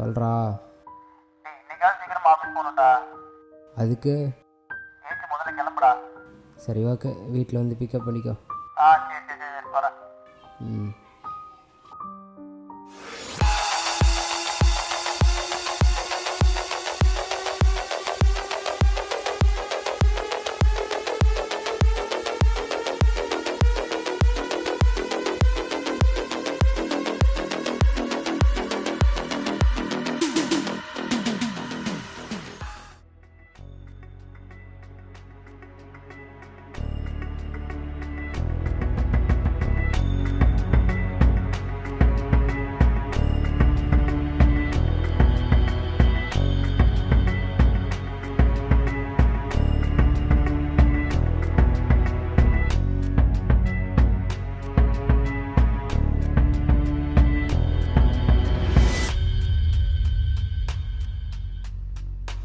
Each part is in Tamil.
சொல்கிறா. இன்னைக்காவது சீக்கிரம் ஆஃபீஸ் போகணும்டா. அதுக்கு ஏச்சி முதல்ல கிளம்புடா. சரி ஓகே, வீட்டில் வந்து பிக்கப் பண்ணிக்கோ. சரி சரி சரி வரேன். ம்.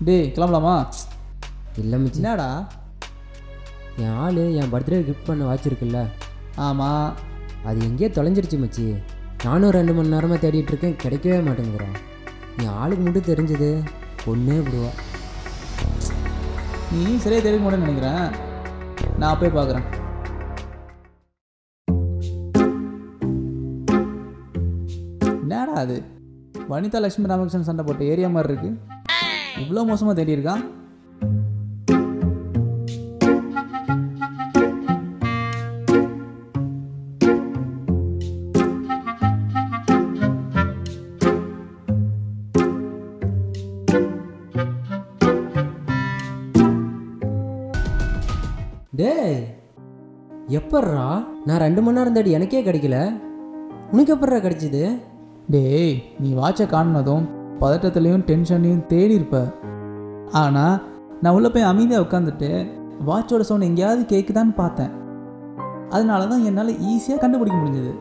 டேய் கிளம்பலாமா? இல்லை மச்சி, என்னடா? என் ஆள் என் பர்த்டே கிஃப்ட் பண்ண வாட்சிருக்குல்ல, ஆமாம். அது எங்கேயோ தொலைஞ்சிருச்சு மச்சி. நானும் 2 மணி நேரமாக தேடிட்டு இருக்கேன், கிடைக்கவே மாட்டேங்கிறேன். என் ஆளுக்கு மட்டும் தெரிஞ்சது பொண்ணே விடுவா. நீ சரியாக தெரிவிக்க மாட்டேன்னு நினைக்கிறேன். நான் போய் பார்க்குறேன். என்னடா அது வனிதா லட்சுமி ராமகிருஷ்ணன் சண்டை போட்ட ஏரியா மாதிரி இருக்கு. இவ்வளோ மோசமாக தேடி இருக்கான். டேய் எப்பட்றா? நான் 2 மணி நேரம் தேடி எனக்கே கிடைக்கல, உனக்கு எப்பட்றா கிடைச்சிது? டேய் நீ வாட்சை காணுனதும் பதட்டத்துலேயும் டென்ஷன்லையும் தேடி இருப்ப. ஆனால் நான் உள்ளே போய் அமைதியாக உட்காந்துட்டு வாட்சோட சவுண்ட் எங்கேயாவது கேட்குதான்னு பார்த்தேன். அதனால தான் என்னால் ஈஸியாக கண்டுபிடிக்க முடிஞ்சது.